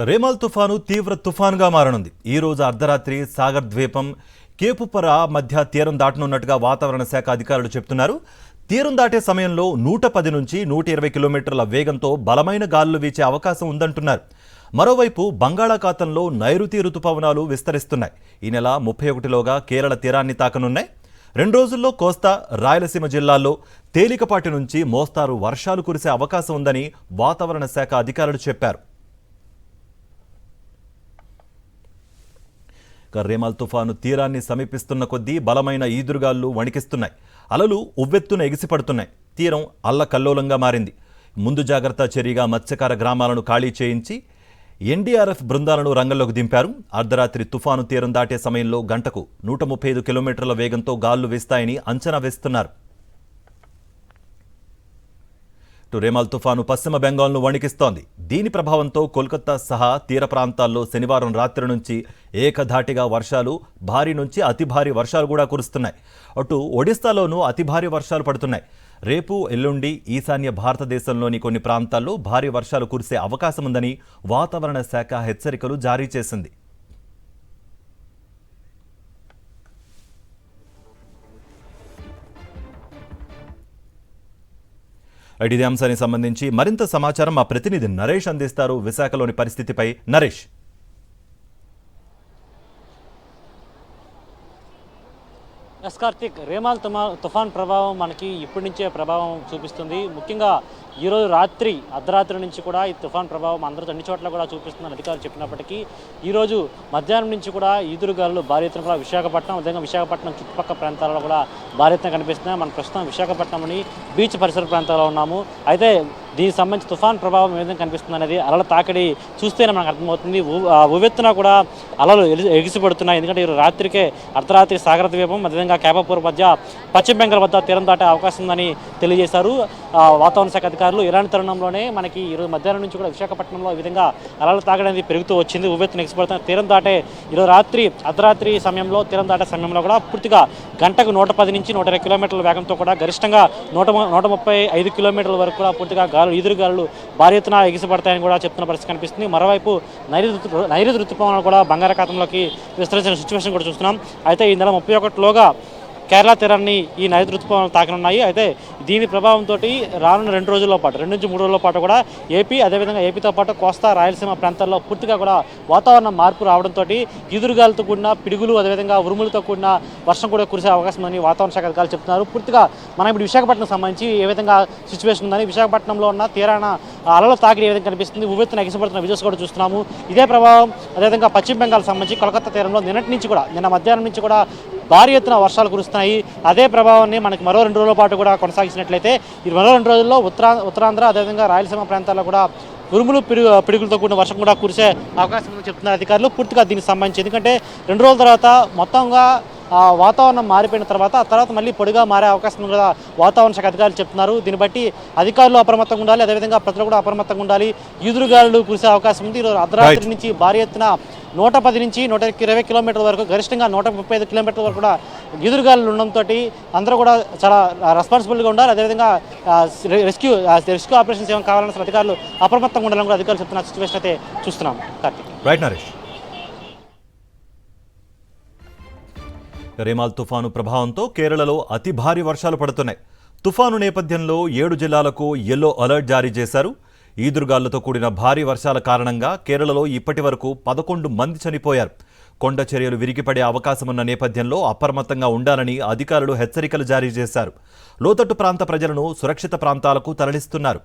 రేమాల్ తుఫాను తీవ్ర తుఫానుగా మారనుంది. ఈ రోజు అర్ధరాత్రి సాగర్ ద్వీపం కేపుపర మధ్య తీరం దాటనున్నట్టుగా వాతావరణ శాఖ అధికారులు చెబుతున్నారు. తీరం దాటే సమయంలో 110 నుంచి 120 కిలోమీటర్ల వేగంతో బలమైన గాలులు వీచే అవకాశం ఉందంటున్నారు. మరోవైపు బంగాళాఖాతంలో నైరుతి రుతుపవనాలు విస్తరిస్తున్నాయి. ఈ నెల 31లోగా కేరళ తీరాన్ని తాకనున్నాయి. 2 రోజుల్లో కోస్తా, రాయలసీమ జిల్లాల్లో తేలికపాటి నుంచి మోస్తారు వర్షాలు కురిసే అవకాశం ఉందని వాతావరణ శాఖ అధికారులు చెప్పారు. రేమాల్ తుఫాను తీరాన్ని సమీపిస్తున్న కొద్దీ బలమైన ఈదురుగాళ్లు వణికిస్తున్నాయి. అలలు ఉవ్వెత్తున ఎగిసిపడుతున్నాయి. తీరం అల్లకల్లోలంగా మారింది. ముందు జాగ్రత్త చర్యగా మత్స్యకార గ్రామాలను ఖాళీ చేయించి ఎన్డీఆర్ఎఫ్ బృందాలను రంగంలోకి దింపారు. అర్ధరాత్రి తుఫాను తీరం దాటే సమయంలో గంటకు 135 కిలోమీటర్ల వేగంతో గాలులు వీస్తాయని అంచనా వేస్తున్నారు. రేమాల్ తుఫాను పశ్చిమ బెంగాల్ను వణికిస్తోంది. దీని ప్రభావంతో కోల్కతా సహా తీర ప్రాంతాల్లో శనివారం రాత్రి నుంచి ఏకధాటిగా వర్షాలు, భారీ నుంచి అతి భారీ వర్షాలు కూడా కురుస్తున్నాయి. అటు ఒడిశాలోనూ అతి భారీ వర్షాలు పడుతున్నాయి. రేపు, ఎల్లుండి ఈశాన్య భారతదేశంలోని కొన్ని ప్రాంతాల్లో భారీ వర్షాలు కురిసే అవకాశం ఉందని వాతావరణ శాఖ హెచ్చరికలు జారీ చేసింది. ఇదే అంశానికి సంబంధించి మరింత సమాచారం మా ప్రతినిధి నరేష్ అందిస్తారు. విశాఖలోని పరిస్థితిపై నరేష్. కార్తిక్, రేమాల్ తుఫాన్ ప్రభావం మనకి ఇప్పటి నుంచే ప్రభావం చూపిస్తుంది. ముఖ్యంగా ఈరోజు రాత్రి అర్ధరాత్రి నుంచి కూడా ఈ తుఫాన్ ప్రభావం అందరూ అన్ని చోట్ల కూడా చూపిస్తుందని అధికారులు చెప్పినప్పటికీ ఈరోజు మధ్యాహ్నం నుంచి కూడా ఈదురుగాలు భారీ ఎత్తున కూడా విశాఖపట్నం, అదేవిధంగా విశాఖపట్నం చుట్టుపక్కల ప్రాంతాల్లో కూడా భారీ ఎత్తున కనిపిస్తున్నాయి. మనం ప్రస్తుతం విశాఖపట్నంలోని బీచ్ పరిసర ప్రాంతాల్లో ఉన్నాము. అయితే దీనికి సంబంధించి తుఫాన్ ప్రభావం ఏ విధంగా కనిపిస్తుంది అనేది అలల తాకిడి చూస్తేనే మనకు అర్థమవుతుంది. ఉవ్వెత్తున కూడా అలలు ఎగిసిపడుతున్నాయి. ఎందుకంటే ఈరోజు రాత్రికే అర్ధరాత్రి సాగర ద్వీపం, అదేవిధంగా కేపపూర్ మధ్య పశ్చిమ బెంగాల్ వద్ద తీరం దాటే అవకాశం ఉందని తెలియజేశారు వాతావరణ శాఖ అధికారులు. ఇలాంటి తరుణంలోనే మనకి ఈరోజు మధ్యాహ్నం నుంచి కూడా విశాఖపట్నంలో ఈ విధంగా అలల తాకిడి అనేది పెరుగుతూ వచ్చింది. ఉవ్వెత్తున ఎగిసిపడుతున్న తీరం దాటే ఈరోజు అర్ధరాత్రి సమయంలో తీరం దాటే సమయంలో కూడా పూర్తిగా గంటకు 110 నుంచి 120 కిలోమీటర్ల వేగంతో కూడా గరిష్టంగా 135 కిలోమీటర్ల వరకు కూడా పూర్తిగా ఈదురుగాలు భారీ ఎత్తున ఎగిసిపడతాయని కూడా చెప్తున్న పరిస్థితి కనిపిస్తుంది. మరోవైపు నైరుతి రుతుపవనాలు కూడా బంగాళాఖాతంలోకి విస్తరించిన సిచ్యువేషన్ కూడా చూస్తున్నాం. అయితే ఈ నెల 31లోగా కేరళ తీరాన్ని ఈ నైరుతి రుతుపవనాలు తాకనున్నాయి. అయితే దీని ప్రభావంతో రానున్న 2 రోజుల పాటు 2 నుంచి 3 రోజుల పాటు కూడా ఏపీ, అదేవిధంగా ఏపీతో పాటు కోస్తా, రాయలసీమ ప్రాంతాల్లో పూర్తిగా కూడా వాతావరణ మార్పు రావడంతో ఈదురుగాలతో కూడిన పిడుగులు, అదేవిధంగా ఉరుములతో కూడిన వర్షం కూడా కురిసే అవకాశం ఉందని వాతావరణ శాఖ అధికారులు చెప్తున్నారు. పూర్తిగా మనం ఇప్పుడు విశాఖపట్నం సంబంధించి ఏ విధంగా సిచ్యువేషన్ ఉందని, విశాఖపట్నంలో ఉన్న తీరాన అలల తాకిడి ఏ విధంగా కనిపిస్తుంది, ఉవ్వెత్తున ఎగిసిపడుతున్న విజువల్స్ కూడా చూస్తున్నాము. ఇదే ప్రభావం అదేవిధంగా పశ్చిమ బెంగాల్ సంబంధించి కోల్కతా తీరంలో నిన్న మధ్యాహ్నం నుంచి కూడా భారీ ఎత్తున వర్షాలు కురుస్తున్నాయి. అదే ప్రభావాన్ని మనకి మరో 2 రోజుల పాటు కూడా కొనసాగించినట్లయితే ఈ మరో 2 రోజుల్లో ఉత్తరాంధ్ర, అదేవిధంగా రాయలసీమ ప్రాంతాల్లో కూడా ఉరుములు పిడుగులతో కూడిన వర్షం కూడా కురిసే అవకాశం ఉందని చెప్తున్నారు అధికారులు. పూర్తిగా దీనికి సంబంధించి ఎందుకంటే 2 రోజుల తర్వాత మొత్తంగా వాతావరణం మారిపోయిన తర్వాత ఆ తర్వాత మళ్ళీ పొడిగా మారే అవకాశం కూడా వాతావరణ శాఖ అధికారులు చెప్తున్నారు. దీన్ని బట్టి అధికారులు అప్రమత్తంగా ఉండాలి, అదేవిధంగా ప్రజలు కూడా అప్రమత్తంగా ఉండాలి. ఈదురుగాలులు కురిసే అవకాశం ఉంది. ఈరోజు అర్ధరాత్రి నుంచి భారీ ఎత్తున 110 నుంచి 120 కిలోమీటర్ల వరకు, గరిష్టంగా 135 కిలోమీటర్ల వరకు కూడా ఈదురుగాలులు ఉండడంతో అందరూ కూడా చాలా రెస్పాన్సిబుల్గా ఉండాలి. అదేవిధంగా రెస్క్యూ ఆపరేషన్స్ ఏమైనా కావాలన్న అధికారులు అప్రమత్తంగా ఉండాలని కూడా అధికారులు చెప్తున్న సిచ్యువేషన్ అయితే చూస్తున్నాం. కార్తీక్. రైట్ నరేష్. రేమాల్ తుఫాను ప్రభావంతో కేరళలో అతి భారీ వర్షాలు పడుతున్నాయి. తుఫాను నేపథ్యంలో 7 జిల్లాలకు యెల్లో అలర్ట్ జారీ చేశారు. ఈదురుగాళ్లతో కూడిన భారీ వర్షాల కారణంగా కేరళలో ఇప్పటి వరకు 11 మంది చనిపోయారు. కొండ చర్యలు విరిగిపడే అవకాశమున్న నేపథ్యంలో అప్రమత్తంగా ఉండాలని అధికారులు హెచ్చరికలు జారీ చేశారు. లోతట్టు ప్రాంత ప్రజలను సురక్షిత ప్రాంతాలకు తరలిస్తున్నారు.